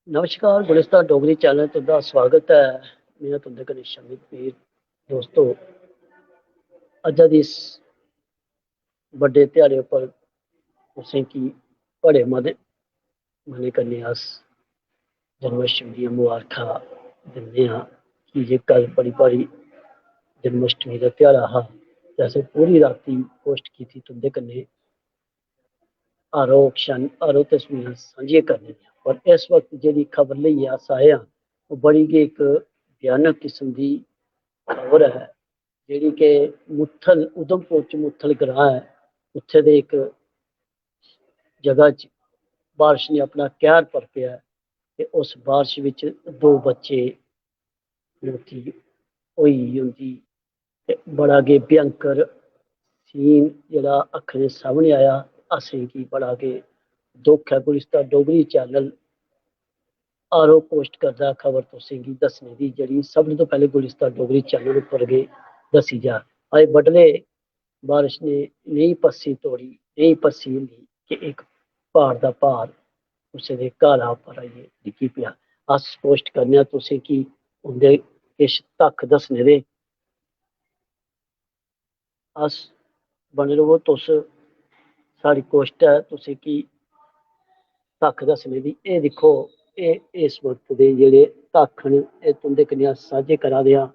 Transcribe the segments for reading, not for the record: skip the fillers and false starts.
नमस्कार गुलिस्तान डोगरी चैनल तुंदा स्वागत है। मैं तुंदे कन्नै शमीत पीर। दोस्तों, अज्जा दी इस बड्डे ध्याड़े उप्पर तुसें गी बड़े मने कन्नै अस जन्माष्टमी दियां मुबारखां दिन्ने आं कि जे कल बड़ी भारी जन्माष्टमी दा ध्याड़ा हा ते असें पूरी रातीं पोस्ट कीती तुंदे कन्नै हर ओह् तस्वीरां सांझियां करने दियां। पर इस वक्त जेह्ड़ी खबर लेइयै अस आए आं ओह् बड़ी गै इक भयानक किस्म दी खबर है, जेह्ड़ी कि मुत्थल उधमपुर च मुत्थल ग्रांऽ है, उत्थे दे इक जगह च बारिश ने अपना कहर बरपेआ ऐ ते उस बारिश विच दो बच्चे मौती होई उं'दी ते बड़ा गै भयंकर सीन जेह्ड़ा अक्खें दे सामने आया। असेंगी बड़ा गै दुख है। गुलिस्तान डोगरी चैनल हर ओह् पोस्ट करदा खबर तुसें गी दस्सने दी, जेह्ड़ी सभनें तो पैह्लें गुलिस्तान डोगरी चैनल उप्पर गै दस्सी जा। अज्ज बडलै बारिश ने नेही पस्सी तोड़ी, नेही पस्सी होंदी कि इक प्हाड़ दा प्हाड़ कुसै दे घरा उप्पर आइयै डिग्गी पेआ। अस पोस्ट करने आं तुसें गी उं'दे किश धक्क दस्सने दे। अस बने रवो तुस, साढ़ी कोश्ट है तुसें गी धक्क दस्सने दी। एह् दिक्खो, एह् इस वक्त दे जेह्ड़े धक्क न एह् तुं'दे कन्नै अस सांझे करा दे आं।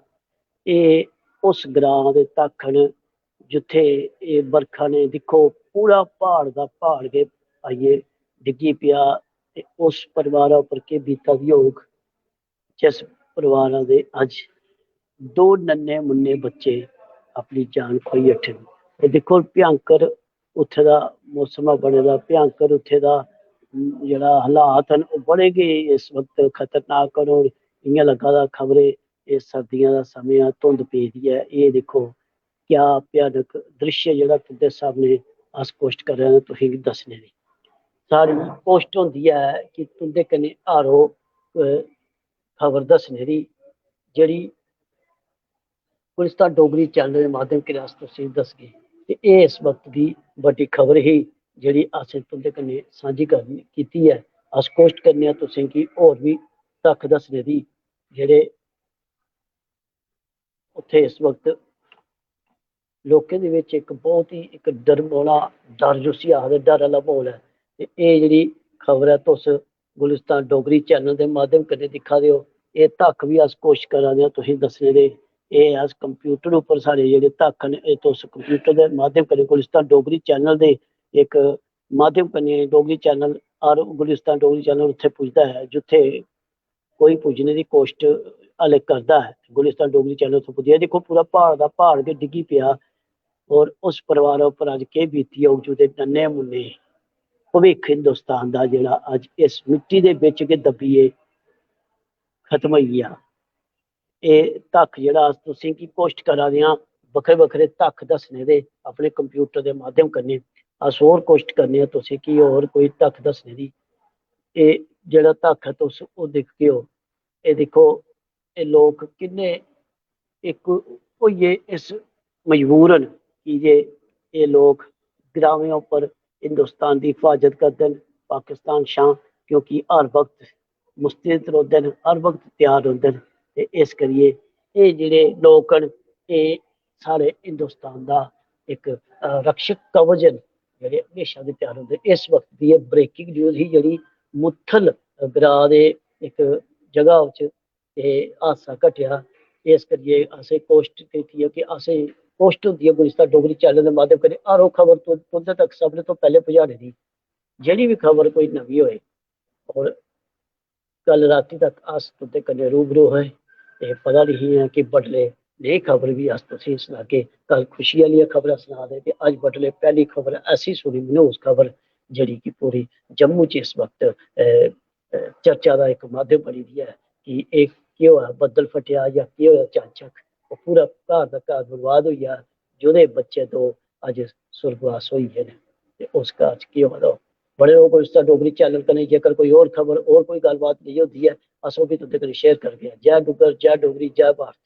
एह् उस ग्रांऽ दे धक्क न जित्थे एह् बरखा ने दिक्खो पूरा प्हाड़ दा प्हाड़ गै आइयै डिग्गी पेआ ते उस परिवारा उप्पर केह् बीता दी होग, जिस परिवारा दे अज्ज दो नन्हे मुन्ने बच्चे अपनी जान खोई बैठे न। ते दिक्खो भयंकर उत्थे दा मौसम बने दा, भयंकर उत्थे दा जेह्ड़ा हालात न ओह् बड़े गै इस वक्त खतरनाक न। होर इ'यां लग्गा दा खबरै एह् सर्दियां दा समें ऐ, धुंध पेदी ऐ। एह् दिक्खो क्या भयानक दृश्य जेह्ड़ा तुं'दे सामने अस पोस्ट करा दे आं तुसें गी दस्सने दी। साढ़ी पोस्ट होंदी ऐ कि तुं'दे कन्नै हर ओह् खबर दस्सने दी जेह्ड़ी गुलिस्तान डोगरी चैनल दे माध्यम कन्नै अस तुसें गी दस्सगे। ते एह् इस वक्त दी बड्डी खबर ही जेह्ड़ी असें तुं'दे कन्नै सांझी कीती ऐ। अस कोश्ट करने आं तुसें गी होर बी धक्क दस्सने दी, जेह्ड़े उत्थे इस वक्त लोकें दे बिच इक बहुत ही इक डरपोना डर जुस्सी आखदे डर आह्ला म्हौल ऐ। ते एह् जेह्ड़ी खबर ऐ तुस गुलिस्तान डोगरी चैनल दे माध्यम कन्नै दिक्खा दे ओ। एह् धक्क बी अस कोशिश करा दे आं तुसें गी दस्सने दे। एह् अस कंप्यूटर उप्पर साढ़े जेह्ड़े धक्क न एह् तुस कंप्यूटर दे माध्यम कन्नै गुलिस्तान डोगरी चैनल दे इक माध्यम कन्नै डोगरी चैनल हर गुलिस्तान डोगरी चैनल उत्थे पुजदा ऐ जित्थे कोई पुज्जने दी कोश्ट हल्ले करदा है। गुलिस्तान डोगरी चैनल उत्थे पुज्जेआ। दिक्खो पूरा प्हाड़ दा प्हाड़ गै डिग्गी पेआ और उस परिवार उप्पर अज्ज केह् बीती होग जेह्दे नन्हे मुन्ने भविक्ख हिंदुस्तान दा जेह्ड़ा अज्ज इस मिट्टी दे बिच गै दब्बियै खत्म होई गेआ। एह् धक्क जेह्ड़ा अस तुसें गी पोस्ट करा दे आं, बक्खरे बक्खरे धक्क दस्सने दे अपने कंप्यूटर दे माध्यम कन्नै। अस होर कोश्ट करने आं तुसें गी होर कोई धक्क दस्सने दी। एह् जेह्ड़ा धक्क ऐ तुस ओह् दिखगे ओ। एह् दिक्खो एह् लोक किन्ने इक होइयै इस मजबूर न कि जे एह् लोक ग्रावें उप्पर हिंदुस्तान दी हिफाजत करदे न पाकिस्तान शां, क्योंकि हर वक्त मुस्तैद रौंह्दे न, हर वक्त त्यार रौंह्दे न। ते इस करियै एह् जेह्ड़े लोक न एह् साढ़े हिंदुस्तान दा इक रक्षक कवच न, जेह्ड़े हमेशा दे त्यार रौंह्दे। इस वक्त दी एह् ब्रेकिंग न्यूज ही जेह्ड़ी मुत्थल ग्रांऽ दे इक जगह च एह् हादसा घटेआ। इस करियै असें कोश्ट कीती ऐ कि असें कोश्ट होंदी ऐ गुलिस्तान डोगरी चैनल दे माध्यम कन्नै हर ओह् खबर तुं'दे तक सभनें तो पैह्लें पजाने दी, जेह्ड़ी बी खबर कोई नमीं होए। और कल रातीं तक अस तुं'दे कन्नै रूबरू होए ते पता नहीं है कि बडलै नेही खबर बी अस तुसें गी सनागे। कल खुशी आह्लियां खबरां सना दे ते अज्ज बडलै पैह्ली खबर ऐसी सुनी मनहूस खबर जेह्ड़ी कि पूरी जम्मू च इस वक्त चर्चा दा इक माध्यम बनी दी ऐ कि एह् केह् होआ, बद्दल फटेआ जां केह् होआ चानचक्क। ओह् पूरा घर दा घर बर्बाद होई गेआ, जोह्दे बच्चे दो अज्ज सुर्गवास होई गे न। ते उस घर च केह् होआ दा होग। बने रवो गुलिस्तान डोगरी चैनल कन्नै। जेकर कोई होर खबर होर कोई गल्लबात नेईं होंदी ऐ अस ओह् बी तुं'दे कन्नै शेयर करगे। जय डुग्गर, जय डोगरी, जय भारत।